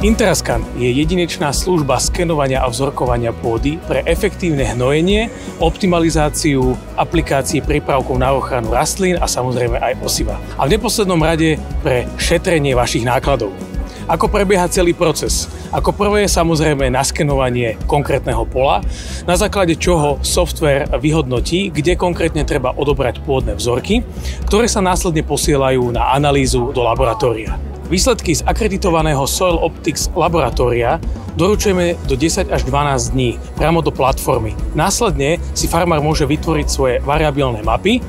Interascan je jedinečná služba skenovania a vzorkovania pôdy pre efektívne hnojenie, optimalizáciu aplikácií prípravkov na ochranu rastlín a samozrejme aj osiva. A v neposlednom rade pre šetrenie vašich nákladov. Ako prebieha celý proces? Ako prvé samozrejme naskenovanie konkrétneho pola, na základe čoho software vyhodnotí, kde konkrétne treba odobrať pôdne vzorky, ktoré sa následne posielajú na analýzu do laboratória. Výsledky z akreditovaného Soil Optics laboratória doručujeme do 10 až 12 dní priamo do platformy. Následne si farmár môže vytvoriť svoje variabilné mapy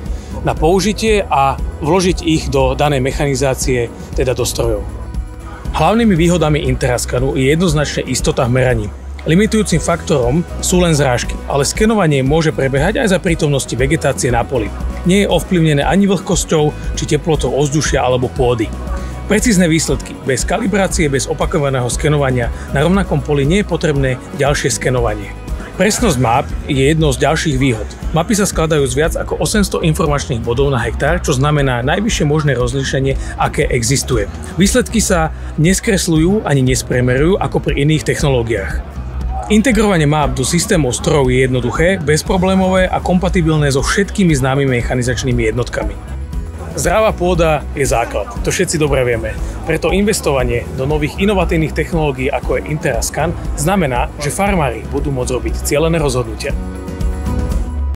na použitie a vložiť ich do danej mechanizácie, teda do strojov. Hlavnými výhodami Interascanu je jednoznačne istota v meraní. Limitujúcim faktorom sú len zrážky, ale skenovanie môže prebiehať aj za prítomnosti vegetácie na poli. Nie je ovplyvnené ani vlhkosťou či teplotou ovzdušia alebo pôdy. Precízne výsledky. Bez kalibrácie, bez opakovaného skenovania na rovnakom poli nie je potrebné ďalšie skenovanie. Presnosť map je jednou z ďalších výhod. Mapy sa skladajú z viac ako 800 informačných bodov na hektár, čo znamená najvyššie možné rozlíšenie, aké existuje. Výsledky sa neskresľujú ani nespremerujú ako pri iných technológiách. Integrovanie map do systémov strojov je jednoduché, bezproblémové a kompatibilné so všetkými známymi mechanizačnými jednotkami. Zdravá pôda je základ, to všetci dobre vieme. Preto investovanie do nových inovatívnych technológií ako je Interascan znamená, že farmári budú môcť robiť cielené rozhodnutia.